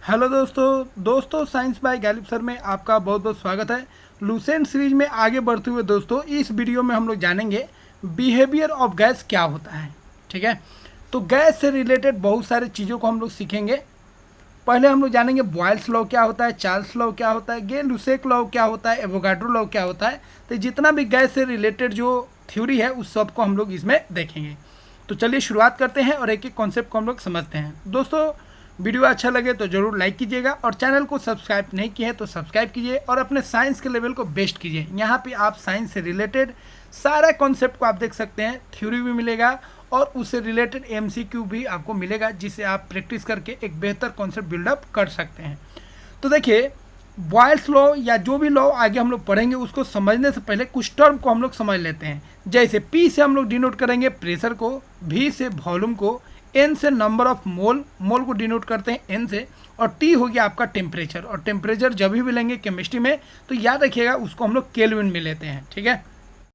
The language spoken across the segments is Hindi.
हेलो दोस्तों साइंस बाय गैलिब सर में आपका बहुत बहुत स्वागत है। लूसेंट सीरीज में आगे बढ़ते हुए दोस्तों इस वीडियो में हम लोग जानेंगे बिहेवियर ऑफ गैस क्या होता है। ठीक है, तो गैस से रिलेटेड बहुत सारी चीज़ों को हम लोग सीखेंगे। पहले हम लोग जानेंगे बॉयल्स लॉ क्या होता है, चार्ल्स लॉ क्या होता है, गे लुसेक लॉ क्या होता है, एवोगाड्रो लॉ क्या होता है। तो जितना भी गैस से रिलेटेड जो थ्योरी है उस सब को हम लोग इसमें देखेंगे। तो चलिए शुरुआत करते हैं और एक एक कॉन्सेप्ट को हम लोग समझते हैं। दोस्तों वीडियो अच्छा लगे तो ज़रूर लाइक कीजिएगा और चैनल को सब्सक्राइब नहीं किए हैं तो सब्सक्राइब कीजिए और अपने साइंस के लेवल को बेस्ट कीजिए। यहाँ पे आप साइंस से रिलेटेड सारा कॉन्सेप्ट को आप देख सकते हैं, थ्योरी भी मिलेगा और उससे रिलेटेड एमसीक्यू भी आपको मिलेगा, जिससे आप प्रैक्टिस करके एक बेहतर कॉन्सेप्ट बिल्डअप कर सकते हैं। तो देखिए बॉयल्स लॉ या जो भी लॉ आगे हम लोग पढ़ेंगे उसको समझने से पहले कुछ टर्म को हम लोग समझ लेते हैं। जैसे पी से हम लोग डिनोट करेंगे प्रेशर को, वी से वॉल्यूम को, एन से नंबर ऑफ मोल को डिनोट करते हैं एन से, और टी हो गया आपका टेम्परेचर। और टेम्परेचर जब भी लेंगे केमिस्ट्री में तो याद रखिएगा उसको हम लोग केल्विन में लेते हैं। ठीक है,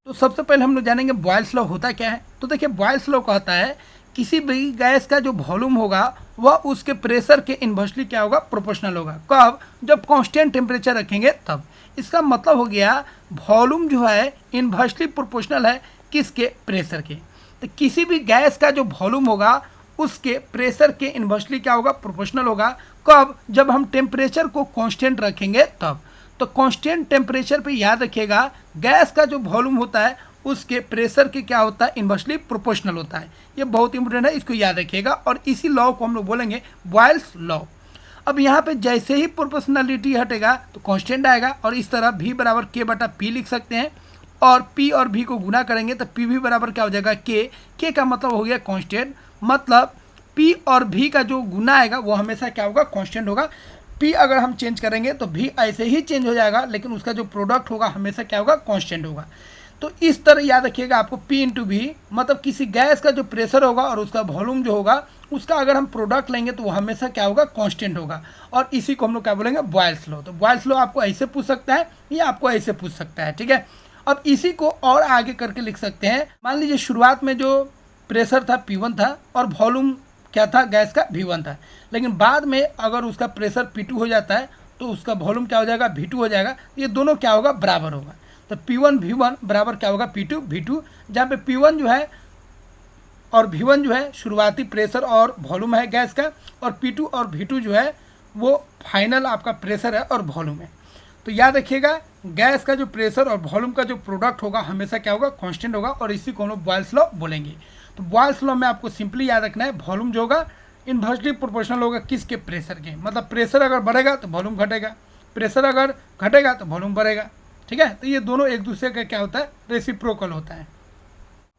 तो सबसे पहले हम लोग जानेंगे बॉयल्स लॉ होता क्या है। तो देखिए बॉयल्स लॉ कहता है किसी भी गैस का जो वॉल्यूम होगा वह उसके प्रेशर के इन्वर्सली क्या होगा, प्रोपोर्शनल होगा। कब? जब कांस्टेंट टेम्परेचर रखेंगे तब। इसका मतलब हो गया वॉल्यूम जो है इन्वर्सली प्रोपोर्शनल है किसके, प्रेशर के। तो किसी भी गैस का जो वॉल्यूम होगा उसके प्रेशर के इन्वर्सली क्या होगा, प्रोपोर्शनल होगा। कब? जब हम टेम्परेचर को कांस्टेंट रखेंगे तब। तो कांस्टेंट टेम्परेचर पे याद रखिएगा गैस का जो वॉल्यूम होता है उसके प्रेशर के क्या होता है, इन्वर्सली प्रोपोर्शनल होता है। ये बहुत इंपॉर्टेंट है, इसको याद रखिएगा और इसी लॉ को हम लोग बोलेंगे बॉयल्स लॉ। अब यहाँ पे जैसे ही प्रोपोर्शनलिटी हटेगा तो कांस्टेंट आएगा और इस तरह v बराबर के बटा पी लिख सकते हैं और p और v को गुना करेंगे तो पी भी बराबर क्या हो जाएगा, के का मतलब हो गया कांस्टेंट। मतलब p और v का जो गुना आएगा वो हमेशा क्या होगा, कांस्टेंट होगा। p अगर हम चेंज करेंगे तो v ऐसे ही चेंज हो जाएगा लेकिन उसका जो प्रोडक्ट होगा हमेशा क्या होगा, कांस्टेंट होगा। तो इस तरह याद रखिएगा आपको p इंटू वी, मतलब किसी गैस का जो प्रेशर होगा और उसका वॉल्यूम जो होगा उसका अगर हम प्रोडक्ट लेंगे तो वो हमेशा क्या होगा, कांस्टेंट होगा। और इसी को हम लोग क्या बोलेंगे, बॉयल्स लॉ। तो बॉयल्स लॉ आपको ऐसे पूछ सकता है या आपको ऐसे पूछ सकता है। ठीक है, अब इसी को और आगे करके लिख सकते हैं। मान लीजिए शुरुआत में जो प्रेशर था P1 था और वॉल्यूम क्या था, गैस का V1 था, लेकिन बाद में अगर उसका प्रेशर P2 हो जाता है तो उसका वॉल्यूम क्या हो जाएगा, V2 हो जाएगा। ये दोनों क्या होगा, बराबर होगा। तो P1 V1 बराबर क्या होगा, P2 V2, जहाँ पे P1 जो है और V1 जो है शुरुआती प्रेशर और वॉल्यूम है गैस का, और P2 और V2 जो है वो फाइनल आपका प्रेशर है और वॉल्यूम है। तो याद रखिएगा गैस का जो प्रेशर और वॉल्यूम का जो प्रोडक्ट होगा हमेशा क्या होगा, कांस्टेंट होगा और इसी को हम लोग बॉयल्स लॉ बोलेंगे। तो बॉयल्स लॉ में आपको सिंपली याद रखना है वॉल्यूम जो होगा इन्वर्सली प्रोपोर्शनल होगा किसके, प्रेशर के। मतलब प्रेशर अगर बढ़ेगा तो वॉल्यूम घटेगा, प्रेशर अगर घटेगा तो वॉल्यूम बढ़ेगा। ठीक है, तो ये दोनों एक दूसरे का क्या होता है, रेसिप्रोकल होता है।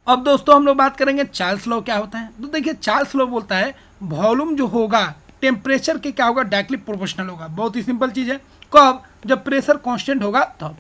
अब दोस्तों हम लोग बात करेंगे चार्ल्स लॉ क्या होता है। तो देखिए चार्ल्स लॉ बोलता है वॉल्यूम जो होगा टेम्परेचर के क्या होगा, डायरेक्टली प्रोपोर्शनल होगा। बहुत ही सिंपल चीज़ है। कब? जब प्रेशर कांस्टेंट होगा तब।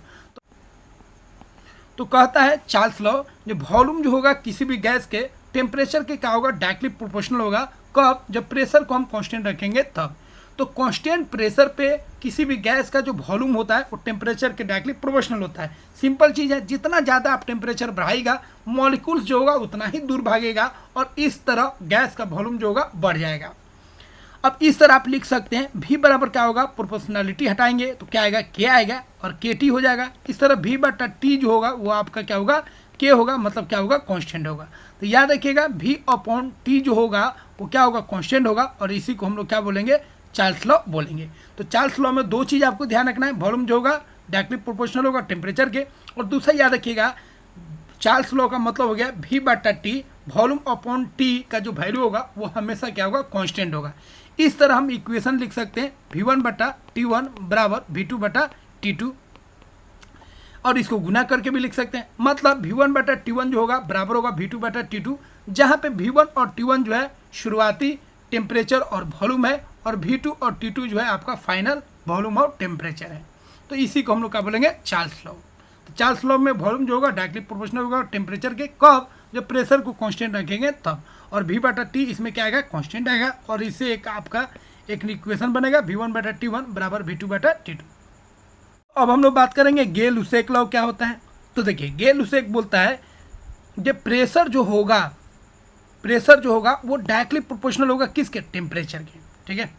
तो कहता है चार्ल्स लॉ जो वॉल्यूम जो होगा किसी भी गैस के टेम्परेचर के क्या होगा, डायरेक्टली प्रोपोर्शनल होगा। कब? जब प्रेशर को हम कांस्टेंट रखेंगे तब। तो कांस्टेंट प्रेशर पे किसी भी गैस का जो वॉल्यूम होता है वो टेम्परेचर के डायरेक्टली प्रोपोर्शनल होता है। सिंपल चीज़ है, जितना ज़्यादा आप टेम्परेचर बढ़ाएगा मॉलिक्यूल्स जो होगा उतना ही दूर भागेगा और इस तरह गैस का वॉल्यूम जो होगा बढ़ जाएगा। अब इस तरह आप लिख सकते हैं v बराबर क्या होगा, प्रोपोर्शनलिटी हटाएंगे तो क्या आएगा, k आएगा और kt हो जाएगा। इस तरह v बटा t जो होगा वो आपका क्या होगा, k होगा, मतलब क्या होगा, कांस्टेंट होगा। तो याद रखिएगा v अपॉन t जो होगा वो क्या होगा, कांस्टेंट होगा और इसी को हम लोग क्या बोलेंगे, चार्ल्स लॉ बोलेंगे। तो चार्ल्स लॉ में दो चीज़ आपको ध्यान रखना है, वॉल्यूम जो होगा डायरेक्टली प्रोपोर्शनल होगा टेम्परेचर के, और दूसरा याद रखिएगा चार्ल्स लॉ का मतलब हो गया v बटा टी, वॉल्यूम अपॉन टी का जो वैल्यू होगा वो हमेशा क्या होगा, कांस्टेंट होगा। इस तरह हम इक्वेशन लिख सकते हैं v1 बटा T1 बराबर v2 बटा T2, और इसको गुना करके भी लिख सकते हैं। मतलब v1 बटा T1 जो होगा बराबर होगा v2 बटा T2, जहाँ पे v1 और T1 जो है शुरुआती टेम्परेचर और वॉल्यूम है और v2 और T2 जो है आपका फाइनल वॉल्यूम और टेम्परेचर है। तो इसी को हम लोग क्या बोलेंगे, चार्ल्स लॉ। तो चार्ल्स लॉ में वॉल्यूम जो होगा डायरेक्टली प्रोपोर्शनल होगा टेम्परेचर के। कब? जब प्रेशर को कांस्टेंट रखेंगे तब। और v बटा टी इसमें क्या आएगा, कांस्टेंट आएगा और इससे एक आपका एक इक्वेशन बनेगा v1 बटा T1 बराबर v2 बटा T2। अब हम लोग बात करेंगे गे लुसेक लॉ क्या होता है। तो देखिए गे लुसेक बोलता है जब प्रेशर जो होगा वो डायरेक्टली प्रोपोर्शनल होगा किसके, टेम्परेचर के। ठीक है,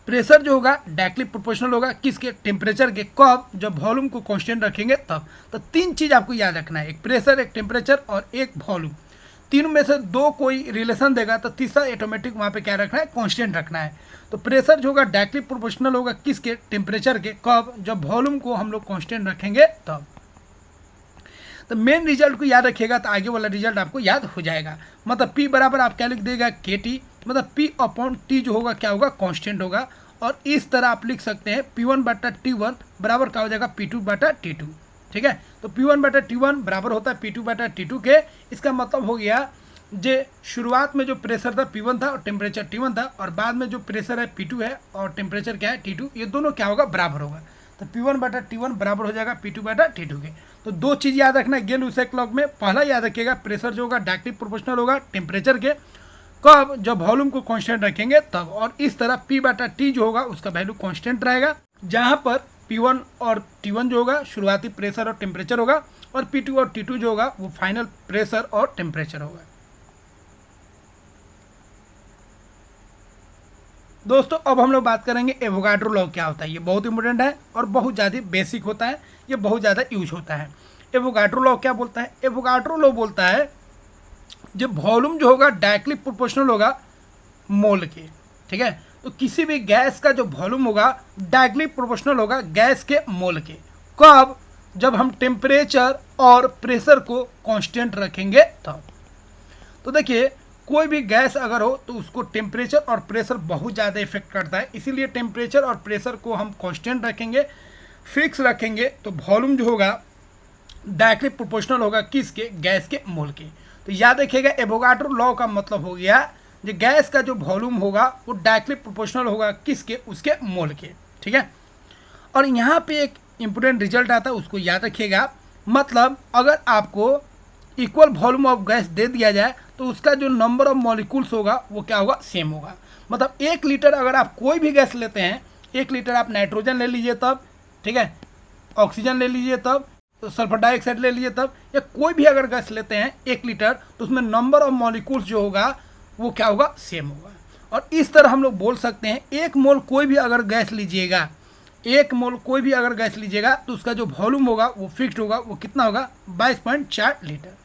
प्रेशर जो होगा डायरेक्टली प्रोपोर्शनल होगा किसके, टेम्परेचर के। कब, जब वॉल्यूम को कांस्टेंट रखेंगे तब। तो तीन चीज़ आपको याद रखना है, एक प्रेशर, एक टेम्परेचर और एक वॉल्यूम। तीनों में से दो कोई रिलेशन देगा तो तीसरा ऑटोमेटिक वहाँ पे क्या रखना है, कांस्टेंट रखना है। तो प्रेशर जो होगा डायरेक्टली प्रोपोर्शनल होगा किसके, टेम्परेचर के। कब, जब वॉल्यूम को हम लोग कांस्टेंट रखेंगे तब। तो मेन रिजल्ट को याद रखिएगा तो आगे वाला रिजल्ट आपको याद हो जाएगा। मतलब P बराबर आप क्या लिख देगा, KT, मतलब P अपॉन T जो होगा क्या होगा, कांस्टेंट होगा। और इस तरह आप लिख सकते हैं P1/T1 बराबर क्या हो जाएगा, P2/T2। ठीक है, तो P1/T1 बराबर होता है P2/T2 के। इसका मतलब हो गया जे शुरुआत में जो प्रेशर था P1 था और टेम्परेचर T1 था, और बाद में जो प्रेशर है P2 है और टेम्परेचर क्या है T2, ये दोनों क्या होगा, बराबर होगा। तो P1/T1 बराबर हो जाएगा P2/T2 के। तो दो चीज़ याद रखना है गेल-लूसेक लॉ में। पहला याद रखिएगा प्रेशर जो होगा डायरेक्टली प्रोपोर्शनल होगा टेम्परेचर के। कब, जब वॉल्यूम को कांस्टेंट रखेंगे तब। और इस तरह P/T जो होगा उसका वैल्यू कांस्टेंट रहेगा, जहां पर P1 और T1 जो होगा शुरुआती प्रेशर और टेम्परेचर होगा, और P2 और T2 जो होगा वो फाइनल प्रेशर और टेम्परेचर होगा। दोस्तों अब हम लोग बात करेंगे एवोगाड्रो लॉ क्या होता है। ये बहुत इंपॉर्टेंट है और बहुत ज़्यादा बेसिक होता है, ये बहुत ज़्यादा यूज होता है। एवोगाड्रो लॉ क्या बोलता है, एवोगाड्रो लॉ बोलता है जब वॉल्यूम जो होगा डायरेक्टली प्रोपोर्शनल होगा मोल के। ठीक है, तो किसी भी गैस का जो वॉल्यूम होगा डायरेक्टली प्रोपोर्शनल होगा गैस के मोल के। कब, जब हम टेम्परेचर और प्रेशर को कांस्टेंट रखेंगे तब। तो देखिए कोई भी गैस अगर हो तो उसको टेम्परेचर और प्रेशर बहुत ज़्यादा इफेक्ट करता है, इसीलिए टेम्परेचर और प्रेशर को हम कांस्टेंट रखेंगे, फिक्स रखेंगे, तो वॉल्यूम जो होगा डायरेक्टली प्रोपोर्शनल होगा किसके, गैस के मोल के। तो याद रखिएगा एवोगाड्रो लॉ का मतलब हो गया जो गैस का जो वॉल्यूम होगा वो डायरेक्टली प्रोपोर्शनल होगा किसके, उसके मोल के। ठीक है, और यहाँ पे एक इम्पोर्टेंट रिजल्ट आता है उसको याद रखिएगा। मतलब अगर आपको इक्वल वॉल्यूम ऑफ गैस दे दिया जाए तो उसका जो नंबर ऑफ मॉलिक्यूल्स होगा वो क्या होगा, सेम होगा। मतलब 1 लीटर अगर आप कोई भी गैस लेते हैं, 1 लीटर आप नाइट्रोजन ले लीजिए तब, ठीक है, ऑक्सीजन ले लीजिए तब, तो सल्फर डाइऑक्साइड ले लीजिए तब, या कोई भी अगर गैस लेते हैं 1 लीटर तो उसमें नंबर ऑफ मॉलिक्यूल्स जो होगा वो क्या होगा, सेम होगा। और इस तरह हम लोग बोल सकते हैं 1 मोल कोई भी अगर गैस लीजिएगा, 1 मोल कोई भी अगर गैस लीजिएगा तो उसका जो वॉल्यूम होगा वो फिक्स्ड होगा, वो कितना होगा, 22.4 लीटर।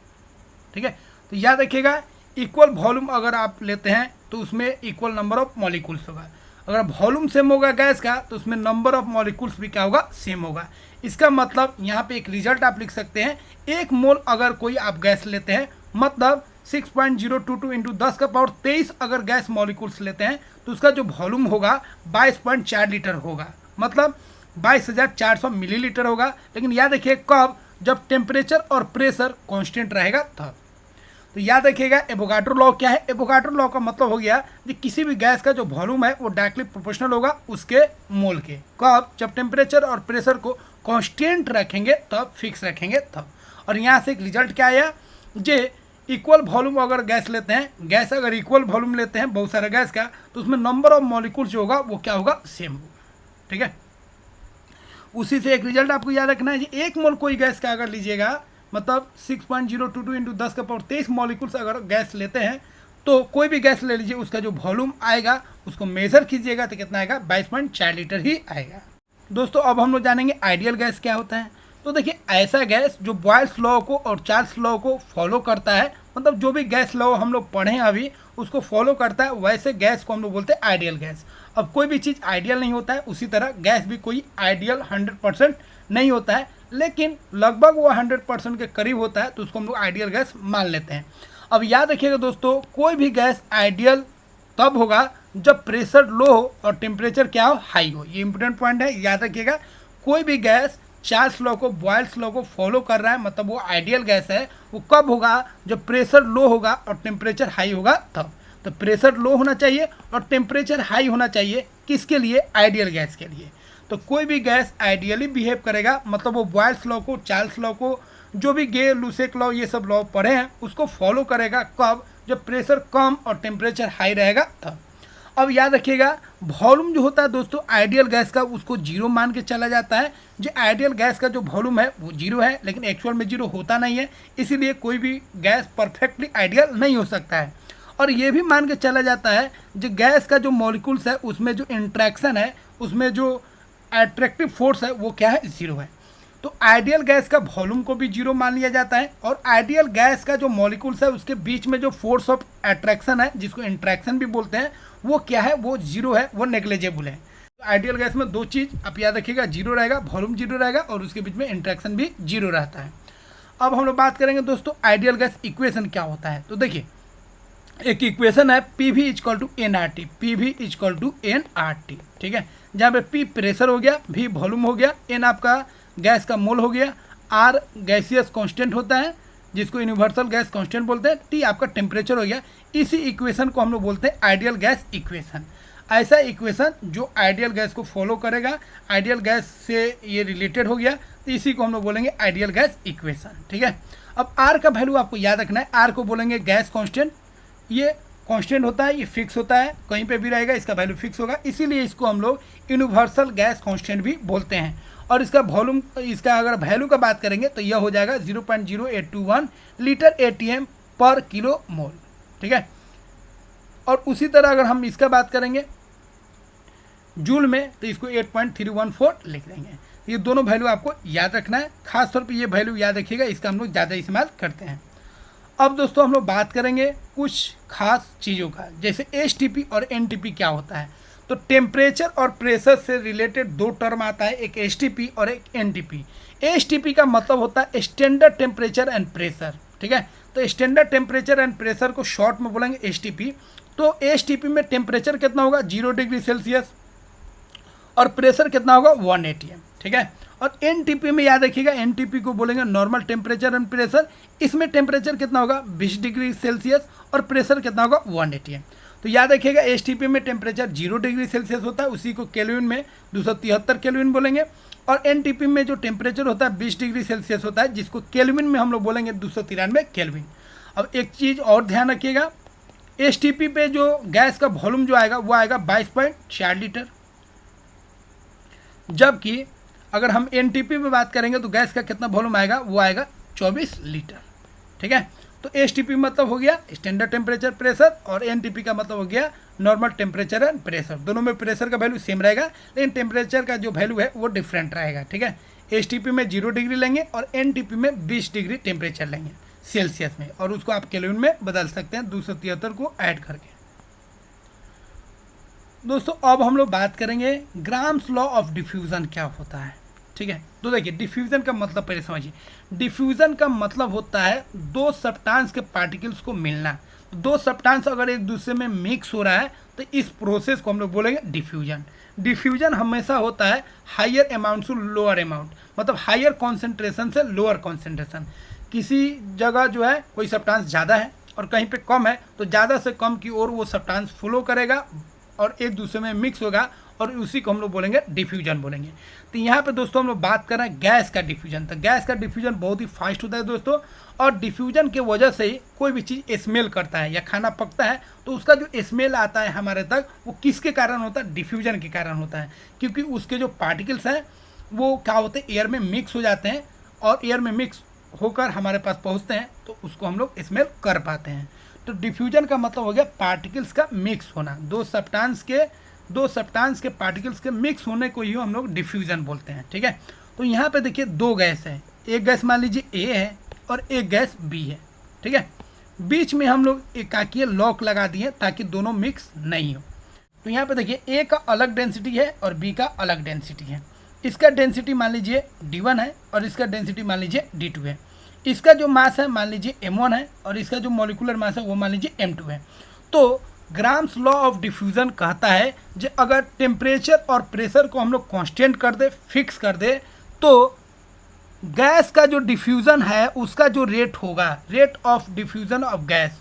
ठीक है, तो याद रखिएगा इक्वल वॉल्यूम अगर आप लेते हैं तो उसमें इक्वल नंबर ऑफ मॉलिक्यूल्स होगा। अगर वॉल्यूम सेम होगा गैस का तो उसमें नंबर ऑफ मॉलिक्यूल्स भी क्या होगा, सेम होगा। इसका मतलब यहाँ पे एक रिजल्ट आप लिख सकते हैं, 1 मोल अगर कोई आप गैस लेते हैं, मतलब 6.022 इंटू 10⁻23 अगर गैस मॉलिक्यूल्स लेते हैं तो उसका जो वॉल्यूम होगा 22.4 लीटर होगा, मतलब 22,400 मिलीलीटर होगा। लेकिन याद रखिए कब, जब टेम्परेचर और प्रेशर कांस्टेंट रहेगा तब। तो याद रखिएगा एवोगाड्रो लॉ क्या है, एवोगाड्रो लॉ का मतलब हो गया कि किसी भी गैस का जो वॉल्यूम है वो डायरेक्टली प्रोपोर्शनल होगा उसके मोल के। कब, जब टेम्परेचर और प्रेशर को कांस्टेंट रखेंगे तब, फिक्स रखेंगे तब। और यहाँ से एक रिजल्ट क्या आया, जे इक्वल वॉल्यूम अगर गैस लेते हैं, गैस अगर इक्वल वॉल्यूम लेते हैं बहुत सारा गैस का, तो उसमें नंबर ऑफ मॉलिक्यूल्स जो होगा वो क्या होगा, सेम होगा। ठीक है, उसी से एक रिजल्ट आपको याद रखना है कि 1 मोल कोई गैस का अगर लीजिएगा, मतलब 6.022 इंटू 10⁻23 मॉलिक्यूल्स अगर गैस लेते हैं, तो कोई भी गैस ले लीजिए उसका जो वॉल्यूम आएगा उसको मेजर कीजिएगा तो कितना आएगा, 22.4 लीटर ही आएगा। दोस्तों अब हम लोग जानेंगे आइडियल गैस क्या होता है। तो देखिए ऐसा गैस जो बॉयल्स लॉ को और चार्ल्स लॉ को फॉलो करता है, मतलब जो भी गैस लॉ हम लोग पढ़े हैं अभी उसको फॉलो करता है, वैसे गैस को हम लोग बोलते हैं आइडियल गैस। अब कोई भी चीज़ आइडियल नहीं होता है, उसी तरह गैस भी कोई आइडियल 100% नहीं होता है, लेकिन लगभग वो 100% के करीब होता है, तो उसको हम लोग आइडियल गैस मान लेते हैं। अब याद रखिएगा दोस्तों, कोई भी गैस आइडियल तब होगा जब प्रेशर लो हो और टेम्परेचर क्या हो, हाई हो। ये इंपॉर्टेंट पॉइंट है, याद रखिएगा। कोई भी गैस चार्ल्स लॉ को, बॉयल्स लॉ को फॉलो कर रहा है, मतलब वो आइडियल गैस है। वो कब होगा, जब प्रेशर लो होगा और टेम्परेचर हाई होगा तब। तो प्रेशर लो होना चाहिए और टेम्परेचर हाई होना चाहिए, किसके लिए, आइडियल गैस के लिए। तो कोई भी गैस आइडियली बिहेव करेगा, मतलब वो बॉयल्स लॉ को, चार्ल्स लॉ को, जो भी गेल लूसेक लॉ ये सब लॉ पढ़े हैं उसको फॉलो करेगा। कब, जब प्रेशर कम और टेम्परेचर हाई रहेगा तब। अब याद रखिएगा वॉल्यूम जो होता है दोस्तों आइडियल गैस का, उसको 0 मान के चला जाता है। जो आइडियल गैस का जो वॉल्यूम है वो 0 है, लेकिन एक्चुअल में 0 होता नहीं है, इसीलिए कोई भी गैस परफेक्टली आइडियल नहीं हो सकता है। और ये भी मान के चला जाता है जो गैस का जो मॉलिक्यूल्स है उसमें जो इंट्रैक्शन है, उसमें जो अट्रैक्टिव फोर्स है वो क्या है, जीरो है। तो आइडियल गैस का वॉल्यूम को भी जीरो मान लिया जाता है, और आइडियल गैस का जो मॉलिक्यूल्स है उसके बीच में जो फोर्स ऑफ अट्रैक्शन है, जिसको इंट्रैक्शन भी बोलते हैं, वो क्या है, वो जीरो है, वो नेग्लिजिबल है। तो आइडियल गैस में दो चीज़ आप याद रखिएगा, जीरो रहेगा, वॉल्यूम जीरो रहेगा, और उसके बीच में इंट्रैक्शन भी जीरो रहता है। अब हम लोग बात करेंगे दोस्तों आइडियल गैस इक्वेशन क्या होता है। तो देखिए एक इक्वेशन है PV equal to NRT, PV equal to NRT, ठीक है, जहाँ पे P प्रेशर हो गया, V वॉल्यूम हो गया, N आपका गैस का मोल हो गया, R गैसियस कांस्टेंट होता है जिसको यूनिवर्सल गैस कांस्टेंट बोलते हैं, T आपका टेम्परेचर हो गया। इसी इक्वेशन को हम लोग बोलते हैं आइडियल गैस इक्वेशन। ऐसा इक्वेशन जो आइडियल गैस को फॉलो करेगा, आइडियल गैस से ये रिलेटेड हो गया, तो इसी को हम लोग बोलेंगे आइडियल गैस इक्वेशन, ठीक है। अब R का वैल्यू आपको याद रखना है, R को बोलेंगे गैस कांस्टेंट, ये कांस्टेंट होता है, ये फिक्स होता है, कहीं पे भी रहेगा, इसका वैल्यू फिक्स होगा, इसीलिए इसको हम लोग यूनिवर्सल गैस कांस्टेंट भी बोलते हैं। और इसका वॉल्यूम, इसका अगर वैल्यू का बात करेंगे तो यह हो जाएगा 0.0821 लीटर ATM पर किलो मोल, ठीक है। और उसी तरह अगर हम इसका बात करेंगे जूल में तो इसको 8.314 लिख देंगे। ये दोनों वैल्यू आपको याद रखना है, खास तौर पे ये वैल्यू याद रखिएगा, इसका हम लोग ज़्यादा इस्तेमाल करते हैं। अब दोस्तों हम लोग बात करेंगे कुछ खास चीज़ों का, जैसे STP और NTP क्या होता है। तो टेम्परेचर और प्रेशर से रिलेटेड दो टर्म आता है, एक STP और एक NTP। STP का मतलब होता है स्टैंडर्ड टेम्परेचर एंड प्रेशर, ठीक है। तो स्टैंडर्ड टेम्परेचर एंड प्रेशर को शॉर्ट में बोलेंगे STP। तो STP में टेम्परेचर कितना होगा, 0 डिग्री सेल्सियस, और प्रेशर कितना होगा, 1 ATM, ठीक है। और NTP में याद रखिएगा, NTP को बोलेंगे नॉर्मल टेम्परेचर एंड प्रेशर। इसमें टेम्परेचर कितना होगा, 20 डिग्री सेल्सियस, और प्रेशर कितना होगा, 1 ATM। तो याद रखिएगा STP में टेम्परेचर 0 डिग्री सेल्सियस होता है, उसी को केल्विन में 273 केल्विन बोलेंगे। और NTP में जो टेम्परेचर होता है 20 डिग्री सेल्सियस होता है, जिसको केल्विन में हम लोग बोलेंगे 293 केल्विन। अब एक चीज़ और ध्यान रखिएगा, STP पे जो गैस का वॉल्यूम जो आएगा वो आएगा 22.4 लीटर, जबकि अगर हम NTP पे बात करेंगे तो गैस का कितना वॉल्यूम आएगा, वो आएगा 24 लीटर, ठीक है। तो STP मतलब हो गया स्टैंडर्ड टेम्परेचर प्रेशर, और NTP का मतलब हो गया नॉर्मल टेम्परेचर एंड प्रेशर। दोनों में प्रेशर का वैल्यू सेम रहेगा, लेकिन टेम्परेचर का जो वैल्यू है वो डिफरेंट रहेगा, ठीक है। STP में 0 डिग्री लेंगे और NTP में 20 डिग्री टेम्परेचर लेंगे सेल्सियस में, और उसको आप केल्विन में बदल सकते हैं 273 को ऐड करके। दोस्तों अब हम लोग बात करेंगे ग्राम्स लॉ ऑफ डिफ्यूज़न क्या होता है, ठीक है। तो देखिए डिफ्यूज़न का मतलब पहले समझिए। डिफ्यूज़न का मतलब होता है दो सब्सटेंस के पार्टिकल्स को मिलना। दो सब्सटेंस अगर एक दूसरे में मिक्स हो रहा है तो इस प्रोसेस को हम लोग बोलेंगे डिफ्यूजन। डिफ्यूजन हमेशा होता है हायर अमाउंट से लोअर अमाउंट, मतलब हायर कॉन्सेंट्रेशन से लोअर कॉन्सेंट्रेशन। किसी जगह जो है कोई सब्सटेंस ज़्यादा है और कहीं पे कम है, तो ज़्यादा से कम की ओर वो सब्सटेंस फ्लो करेगा और एक दूसरे में मिक्स होगा, और उसी को हम लोग बोलेंगे डिफ्यूजन बोलेंगे। तो यहाँ पे दोस्तों हम लोग बात कर रहे हैं गैस का डिफ्यूजन। तो गैस का डिफ्यूजन बहुत ही फास्ट होता है दोस्तों, और डिफ्यूजन के वजह से ही कोई भी चीज़ स्मेल करता है या खाना पकता है तो उसका जो स्मेल आता है हमारे तक, वो किसके कारण होता है, डिफ्यूजन के कारण होता है। क्योंकि उसके जो पार्टिकल्स हैं वो क्या होते हैं, एयर में मिक्स हो जाते हैं, और एयर में मिक्स होकर हमारे पास पहुँचते हैं, तो उसको हम लोग स्मेल कर पाते हैं। तो डिफ्यूजन का मतलब हो गया पार्टिकल्स का मिक्स होना, दो सब्सटेंस के पार्टिकल्स के मिक्स होने को ही हम लोग डिफ्यूजन बोलते हैं, ठीक है। तो यहाँ पे देखिए दो गैस है, एक गैस मान लीजिए A है और एक गैस B है, ठीक है। बीच में हम लोग एक काकिए लॉक लगा दिए ताकि दोनों मिक्स नहीं हो। तो यहाँ पे देखिए A का अलग डेंसिटी है और B का अलग डेंसिटी है। इसका डेंसिटी मान लीजिए D1 है और इसका डेंसिटी मान लीजिए D2 है। इसका जो मास है मान लीजिए M1 है और इसका जो मॉलिक्यूलर मास है वो मान लीजिए M2 है। तो ग्राम्स लॉ ऑफ डिफ्यूज़न कहता है कि अगर टेम्परेचर और प्रेशर को हम लोग कांस्टेंट कर दे, फिक्स कर दे, तो गैस का जो डिफ्यूज़न है उसका जो रेट होगा, rate of diffusion of gas,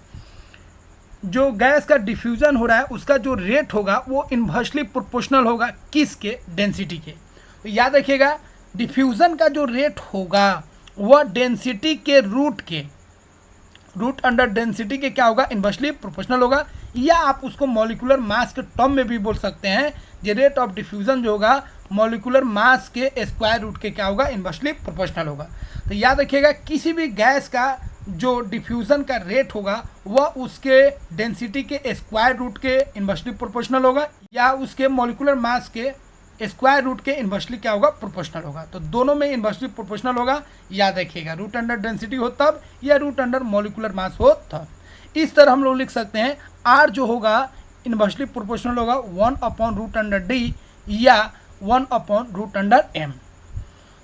जो गैस का डिफ्यूज़न हो रहा है उसका जो रेट होगा वो इन्वर्सली प्रोपोर्शनल होगा किसके, डेंसिटी के। तो याद रखिएगा डिफ्यूज़न का जो रेट होगा वह डेंसिटी के रूट अंडर डेंसिटी के क्या होगा, इन्वर्सली प्रोपोर्शनल होगा। या आप उसको मॉलिक्यूलर मास के टर्म में भी बोल सकते हैं, जो रेट ऑफ डिफ्यूजन जो होगा मॉलिक्यूलर मास के स्क्वायर रूट के क्या होगा, इन्वर्सली प्रोपोर्शनल होगा। तो याद रखिएगा किसी भी गैस का जो डिफ्यूज़न का रेट होगा वह उसके डेंसिटी के स्क्वायर रूट के इन्वर्सली प्रोपोर्शनल होगा या उसके मॉलिक्यूलर मास के स्क्वायर रूट के इन्वर्सली क्या होगा, प्रोपोर्शनल होगा। तो दोनों में इन्वर्सली प्रोपोर्शनल होगा, याद रखिएगा, रूट अंडर डेंसिटी हो तब या रूट अंडर मॉलिक्यूलर मास हो तब। इस तरह हम लोग लिख सकते हैं आर जो होगा इन्वर्सली प्रोपोर्शनल होगा 1/√D या 1/√M।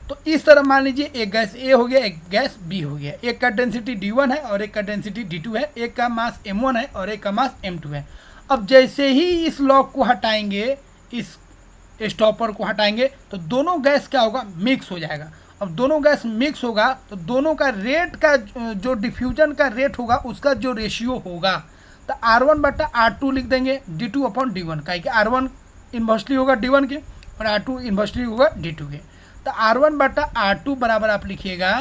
तो इस तरह मान लीजिए एक गैस ए हो गया, एक गैस बी हो गया, एक का डेंसिटी D1 है और एक का डेंसिटी D2 है, एक का मास M1 है और एक का मास M2 है। अब जैसे ही इस लॉक को हटाएंगे, इस स्टॉपर को हटाएंगे, तो दोनों गैस क्या होगा, मिक्स हो जाएगा। अब दोनों गैस मिक्स होगा तो दोनों का रेट का जो डिफ्यूजन का रेट होगा उसका जो रेशियो होगा, तो R1/R2 लिख देंगे D2/D1 का, कि R1 इन्वर्सली होगा D1 के और R2 इन्वर्सली होगा D2 के। तो R1/R2 बराबर आप लिखिएगा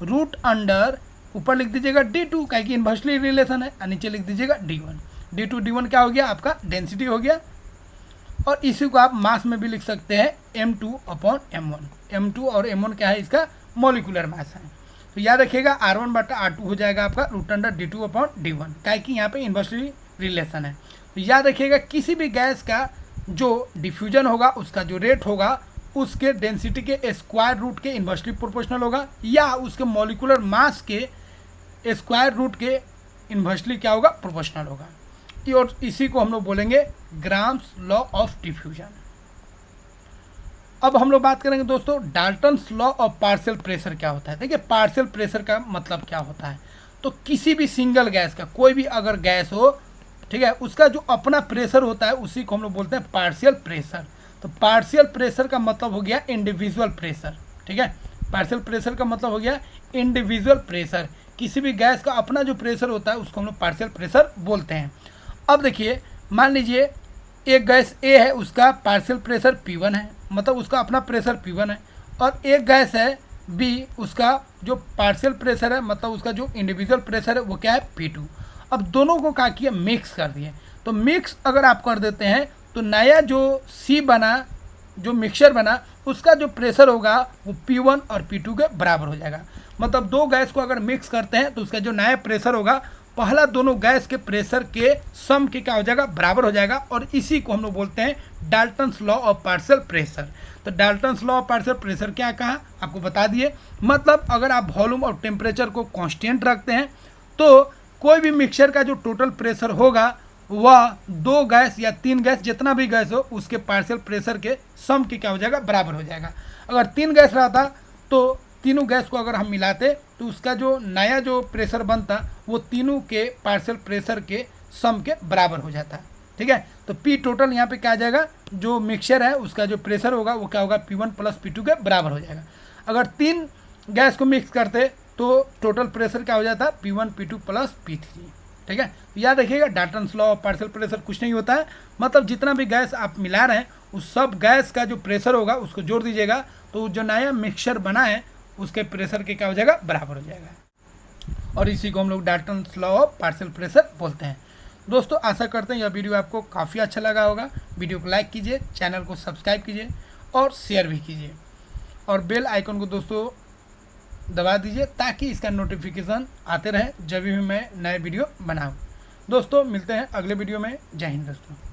रूट अंडर, ऊपर लिख दीजिएगा D2 का, कि इन्वर्सली रिलेशन है, और नीचे लिख दीजिएगा D1। D2 D1 क्या हो गया, आपका डेंसिटी हो गया। और इसी को आप मास में भी लिख सकते हैं M2/M1। M2 और M1 क्या है, इसका मॉलिक्यूलर मास है। तो याद रखिएगा R1/R2 हो जाएगा आपका रूट अंडर D2/D1, क्या कि यहाँ पे इन्वर्सली रिलेशन है। तो याद रखिएगा किसी भी गैस का जो डिफ्यूजन होगा उसका जो रेट होगा उसके डेंसिटी के स्क्वायर रूट के इन्वर्सली प्रोपोर्शनल होगा या उसके मॉलिक्यूलर मास के स्क्वायर रूट के इन्वर्सली क्या होगा, प्रोपोर्शनल होगा। और इसी को हम लोग बोलेंगे ग्राम्स लॉ ऑफ डिफ्यूजन। अब हम लोग बात करेंगे दोस्तों Dalton's law of partial pressure क्या होता है। देखिए पार्शियल प्रेशर का मतलब क्या होता है, तो किसी भी सिंगल गैस का, कोई भी अगर गैस हो, ठीक है, उसका जो अपना प्रेशर होता है उसी को हम लोग बोलते हैं पार्शियल प्रेशर। तो पार्शियल प्रेशर का मतलब हो गया इंडिविजुअल प्रेशर, ठीक है, पार्शियल प्रेशर का मतलब हो गया इंडिविजुअल प्रेशर। किसी भी गैस का अपना जो प्रेशर होता है उसको हम लोग पार्शियल प्रेशर बोलते हैं। अब देखिए मान लीजिए एक गैस ए है, उसका पार्शियल प्रेशर P1 है, मतलब उसका अपना प्रेशर P1 है, और एक गैस है बी, उसका जो पार्शियल प्रेशर है मतलब उसका जो इंडिविजुअल प्रेशर है वो क्या है, P2। अब दोनों को क्या किया, मिक्स कर दिए। तो मिक्स अगर आप कर देते हैं तो नया जो C बना, जो मिक्सचर बना, उसका जो प्रेशर होगा वो P1 और P2 के बराबर हो जाएगा। मतलब दो गैस को अगर मिक्स करते हैं तो उसका जो नया प्रेशर होगा पहला दोनों गैस के प्रेशर के सम के क्या हो जाएगा, बराबर हो जाएगा। और इसी को हम लोग बोलते हैं Dalton's law of partial pressure. तो Dalton's law of partial pressure क्या कहा, आपको बता दिए। मतलब अगर आप वॉल्यूम और टेम्परेचर को कांस्टेंट रखते हैं तो कोई भी मिक्सचर का जो टोटल प्रेशर होगा वह दो गैस या तीन गैस, जितना भी गैस हो, उसके पार्शियल प्रेशर के सम के क्या हो जाएगा, बराबर हो जाएगा। अगर तीन गैस रहता तो तीनों गैस को अगर हम मिलाते तो उसका जो नया जो प्रेशर बनता वो तीनों के पार्शियल प्रेशर के सम के बराबर हो जाता है, ठीक है। तो P टोटल यहाँ पे क्या आ जाएगा, जो मिक्सचर है उसका जो प्रेशर होगा वो क्या होगा, P1 + P2 के बराबर हो जाएगा। अगर तीन गैस को मिक्स करते तो टोटल प्रेशर क्या हो जाता, P1 P2 + P3, ठीक है। याद रखिएगा Dalton's law of partial pressure कुछ नहीं होता है, मतलब जितना भी गैस आप मिला रहे हैं उस सब गैस का जो प्रेशर होगा उसको जोड़ दीजिएगा तो जो नया मिक्सचर बना है उसके प्रेशर के क्या हो जाएगा, बराबर हो जाएगा। और इसी को हम लोग Dalton's law of partial pressure बोलते हैं। दोस्तों आशा करते हैं यह वीडियो आपको काफ़ी अच्छा लगा होगा। वीडियो को लाइक कीजिए, चैनल को सब्सक्राइब कीजिए और शेयर भी कीजिए, और बेल आइकन को दोस्तों दबा दीजिए ताकि इसका नोटिफिकेशन आते रहे जब भी मैं नए वीडियो बनाऊँ। दोस्तों मिलते हैं अगले वीडियो में। जय हिंद दोस्तों।